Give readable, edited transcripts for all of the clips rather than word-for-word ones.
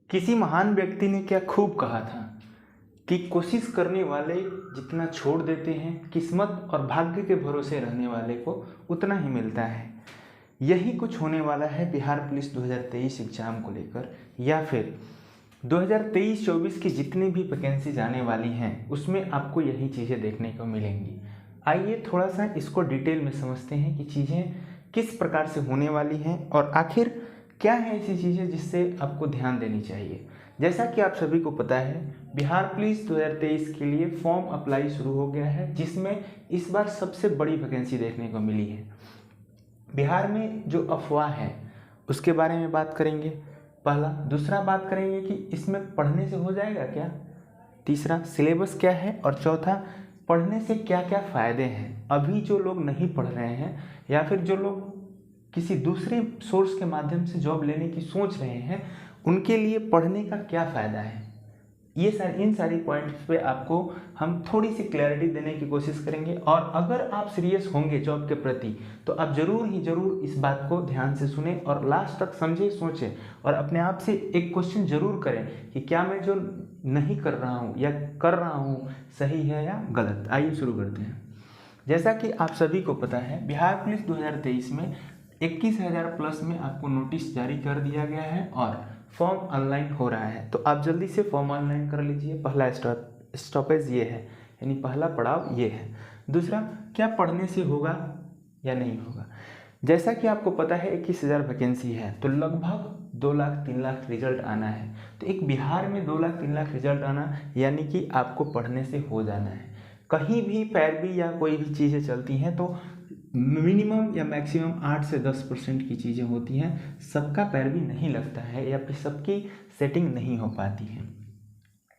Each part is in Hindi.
किसी महान व्यक्ति ने क्या खूब कहा था कि कोशिश करने वाले जितना छोड़ देते हैं, किस्मत और भाग्य के भरोसे रहने वाले को उतना ही मिलता है। यही कुछ होने वाला है बिहार पुलिस 2023 एग्ज़ाम को लेकर, या फिर 2023-24 की जितनी भी वैकेंसीज आने वाली हैं उसमें आपको यही चीज़ें देखने को मिलेंगी। आइए थोड़ा सा इसको डिटेल में समझते हैं कि चीज़ें किस प्रकार से होने वाली हैं और आखिर क्या है ऐसी चीज़ें जिससे आपको ध्यान देनी चाहिए। जैसा कि आप सभी को पता है, बिहार पुलिस 2023 के लिए फॉर्म अप्लाई शुरू हो गया है, जिसमें इस बार सबसे बड़ी वैकेंसी देखने को मिली है। बिहार में जो अफवाह है उसके बारे में बात करेंगे, पहला। दूसरा बात करेंगे कि इसमें पढ़ने से हो जाएगा क्या, तीसरा सिलेबस क्या है, और चौथा पढ़ने से क्या क्या फ़ायदे हैं। अभी जो लोग नहीं पढ़ रहे हैं या फिर जो लोग किसी दूसरे सोर्स के माध्यम से जॉब लेने की सोच रहे हैं, उनके लिए पढ़ने का क्या फ़ायदा है, इन सारी पॉइंट्स पे आपको हम थोड़ी सी क्लैरिटी देने की कोशिश करेंगे। और अगर आप सीरियस होंगे जॉब के प्रति तो आप ज़रूर इस बात को ध्यान से सुने और लास्ट तक समझें, सोचें और अपने आप से एक क्वेश्चन ज़रूर करें कि क्या मैं जो नहीं कर रहा हूँ या कर रहा हूँ सही है या गलत। आइए शुरू करते हैं। जैसा कि आप सभी को पता है, बिहार पुलिस 2023 में 21,000 प्लस में आपको नोटिस जारी कर दिया गया है और फॉर्म ऑनलाइन हो रहा है। तो आप जल्दी से फॉर्म ऑनलाइन कर लीजिए। पहला स्टॉपेज ये है, यानी पहला पड़ाव ये है। दूसरा, क्या पढ़ने से होगा या नहीं होगा। जैसा कि आपको पता है 21,000 वैकेंसी है, तो लगभग 2 लाख 3 लाख रिजल्ट आना है। तो एक बिहार में 2 लाख 3 लाख रिजल्ट आना यानी कि आपको पढ़ने से हो जाना है। कहीं भी पैरवी या कोई भी चीज़ें चलती हैं तो मिनिमम या मैक्सिमम 8 से 10% की चीज़ें होती हैं। सबका पैरवी नहीं लगता है या फिर सबकी सेटिंग नहीं हो पाती है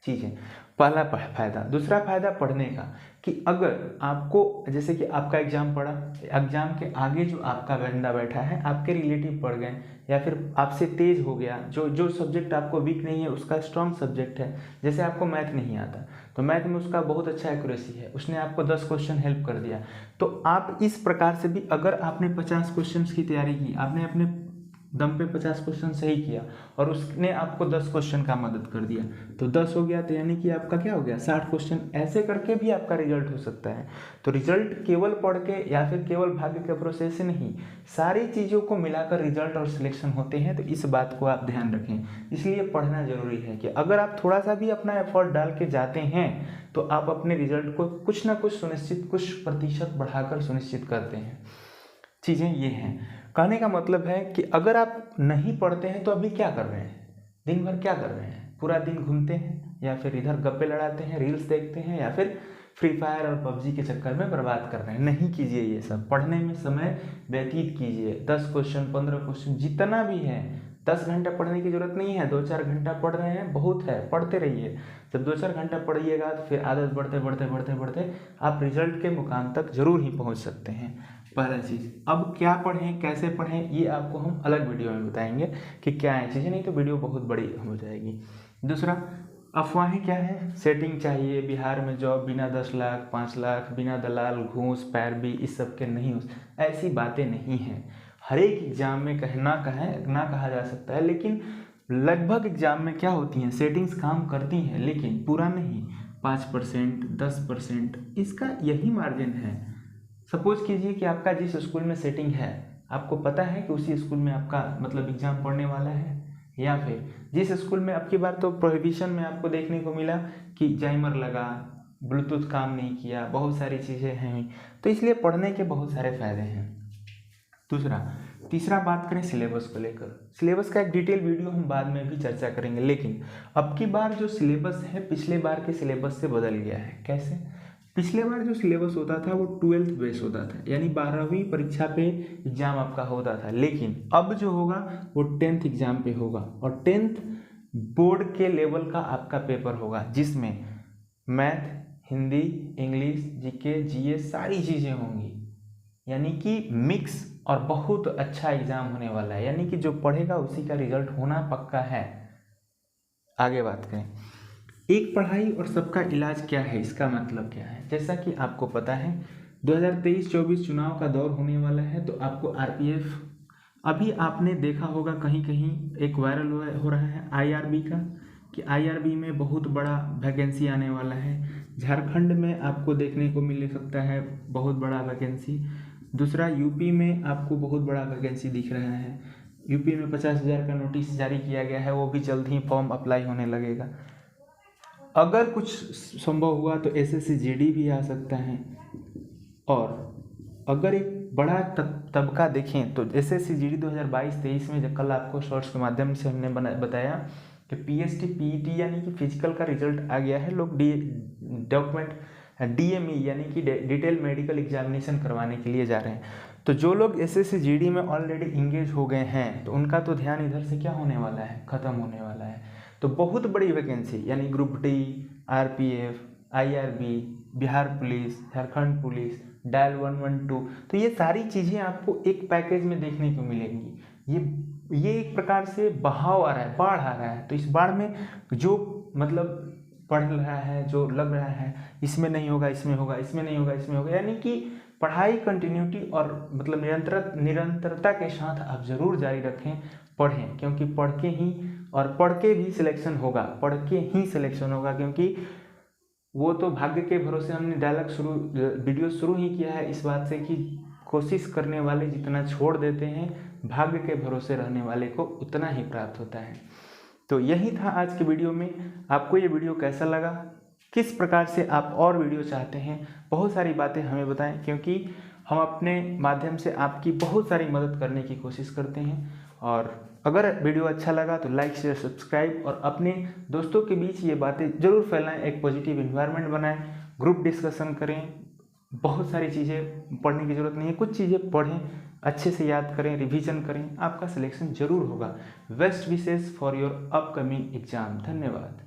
चीज़ें। पहला फ़ायदा। दूसरा फ़ायदा पढ़ने का, कि अगर आपको जैसे कि आपका एग्ज़ाम पड़ा, एग्ज़ाम के आगे जो आपका बंदा बैठा है आपके रिलेटिव पढ़ गए या फिर आपसे तेज़ हो गया, जो सब्जेक्ट आपको वीक नहीं है उसका स्ट्रॉन्ग सब्जेक्ट है। जैसे आपको मैथ नहीं आता तो मैथ में उसका बहुत अच्छा एक्यूरेसी है, उसने आपको 10 क्वेश्चन हेल्प कर दिया। तो आप इस प्रकार से भी, अगर आपने 50 क्वेश्चन की तैयारी की, आपने अपने दम पे 50 क्वेश्चन सही किया और उसने आपको 10 क्वेश्चन का मदद कर दिया, तो 10 हो गया, तो यानी कि आपका क्या हो गया 60 क्वेश्चन। ऐसे करके भी आपका रिजल्ट हो सकता है। तो रिजल्ट केवल पढ़ के या फिर केवल भाग्य के भरोसे से नहीं, सारी चीज़ों को मिलाकर रिजल्ट और सिलेक्शन होते हैं। तो इस बात को आप ध्यान रखें, इसलिए पढ़ना जरूरी है कि अगर आप थोड़ा सा भी अपना एफर्ट डाल के जाते हैं तो आप अपने रिजल्ट को कुछ ना कुछ सुनिश्चित, कुछ प्रतिशत बढ़ाकर सुनिश्चित करते हैं। चीज़ें ये हैं। कहने का मतलब है कि अगर आप नहीं पढ़ते हैं तो अभी क्या कर रहे हैं, दिन भर क्या कर रहे हैं, पूरा दिन घूमते हैं या फिर इधर गप्पे लड़ाते हैं, रील्स देखते हैं या फिर फ्री फायर और पबजी के चक्कर में बर्बाद कर रहे हैं। नहीं कीजिए ये सब, पढ़ने में समय व्यतीत कीजिए। 10 क्वेश्चन 15 क्वेश्चन जितना भी है, 10 घंटा पढ़ने की जरूरत नहीं है, 2-4 घंटा पढ़ रहे हैं बहुत है, पढ़ते रहिए। जब 2-4 घंटा पढ़िएगा तो फिर आदत बढ़ते आप रिजल्ट के मुकाम तक जरूर ही पहुंच सकते हैं। पहला चीज़। अब क्या पढ़ें, कैसे पढ़ें, ये आपको हम अलग वीडियो में बताएंगे कि क्या है चीज़ें, नहीं तो वीडियो बहुत बड़ी हो जाएगी। दूसरा, अफवाहें क्या है, सेटिंग चाहिए बिहार में जॉब बिना 10 लाख 5 लाख, बिना दलाल घूस पैरवी इस सब के नहीं हो, ऐसी बातें नहीं हैं। हर एक एग्जाम में ना कहा जा सकता है, लेकिन लगभग एग्जाम में क्या होती हैं, सेटिंग्स काम करती हैं, लेकिन पूरा नहीं। 5% 10% इसका यही मार्जिन है। सपोज कीजिए कि आपका जिस स्कूल में सेटिंग है, आपको पता है कि उसी स्कूल में आपका मतलब एग्जाम पढ़ने वाला है, या फिर जिस स्कूल में आपकी बार तो प्रोहिबिशन में आपको देखने को मिला कि जाइमर लगा, ब्लूटूथ काम नहीं किया, बहुत सारी चीज़ें हैं। तो इसलिए पढ़ने के बहुत सारे फ़ायदे हैं। तीसरा बात करें सिलेबस को लेकर। सिलेबस का एक डिटेल वीडियो हम बाद में भी चर्चा करेंगे, लेकिन अब की बार जो सिलेबस है पिछले बार के सिलेबस से बदल गया है। कैसे? पिछले बार जो सिलेबस होता था वो 12th बेस होता था, यानी 12वीं परीक्षा पे एग्जाम आपका होता था, लेकिन अब जो होगा वो 10th एग्जाम पे होगा और 10th बोर्ड के लेवल का आपका पेपर होगा, जिसमें math, Hindi, English, GK, GS सारी चीज़ें होंगी, यानी कि मिक्स और बहुत अच्छा एग्जाम होने वाला है। यानी कि जो पढ़ेगा उसी का रिजल्ट होना पक्का है। आगे बात करें, एक पढ़ाई और सबका इलाज क्या है, इसका मतलब क्या है। जैसा कि आपको पता है 2023-24 चुनाव का दौर होने वाला है, तो आपको आरपीएफ अभी आपने देखा होगा कहीं कहीं एक वायरल हो रहा है आईआरबी का, कि आईआरबी में बहुत बड़ा वैकेंसी आने वाला है। झारखंड में आपको देखने को मिल सकता है बहुत बड़ा वैकेंसी। दूसरा, यूपी में आपको बहुत बड़ा वैकेंसी दिख रहा है। यूपी में 50,000 का नोटिस जारी किया गया है, वो भी जल्द ही फॉर्म अप्लाई होने लगेगा। अगर कुछ संभव हुआ तो एसएससी जीडी भी आ सकता है। और अगर एक बड़ा तबका देखें तो एसएससी जीडी 2022-23 में, जब कल आपको शॉर्ट्स के माध्यम से हमने बताया कि पीएसटी पीईटी यानी कि फिजिकल का रिजल्ट आ गया है। लोग डॉक्यूमेंट डीएमई यानी कि डिटेल मेडिकल एग्जामिनेशन करवाने के लिए जा रहे हैं। तो जो लोग एसएससी जीडी में ऑलरेडी इंगेज हो गए हैं तो उनका तो ध्यान इधर से क्या होने वाला है, ख़त्म होने वाला है। तो बहुत बड़ी वैकेंसी यानी group D, RPF, IRB, Bihar police, Jharkhand police, dial 112, तो ये सारी चीज़ें आपको एक पैकेज में देखने को मिलेंगी। ये एक प्रकार से बहाव आ रहा है, बाढ़ आ रहा है। तो इस बाढ़ में जो मतलब पढ़ रहा है, जो लग रहा है इसमें नहीं होगा, इसमें होगा, इसमें नहीं होगा, इसमें होगा, यानी कि पढ़ाई कंटिन्यूटी और मतलब निरंतरता के साथ आप जरूर जारी रखें, पढ़ें, क्योंकि पढ़ के भी सिलेक्शन होगा, पढ़ के ही सिलेक्शन होगा। क्योंकि वो तो भाग्य के भरोसे, हमने वीडियो शुरू ही किया है इस बात से कि कोशिश करने वाले जितना छोड़ देते हैं, भाग्य के भरोसे रहने वाले को उतना ही प्राप्त होता है। तो यही था आज के वीडियो में। आपको ये वीडियो कैसा लगा, किस प्रकार से आप और वीडियो चाहते हैं, बहुत सारी बातें हमें बताएं, क्योंकि हम अपने माध्यम से आपकी बहुत सारी मदद करने की कोशिश करते हैं। और अगर वीडियो अच्छा लगा तो लाइक, शेयर, सब्सक्राइब और अपने दोस्तों के बीच ये बातें जरूर फैलाएं, एक पॉजिटिव इन्वायरमेंट बनाएं, ग्रुप डिस्कशन करें। बहुत सारी चीज़ें पढ़ने की ज़रूरत नहीं है, कुछ चीज़ें पढ़ें, अच्छे से याद करें, रिवीजन करें, आपका सिलेक्शन जरूर होगा। Best wishes for your upcoming exam. धन्यवाद।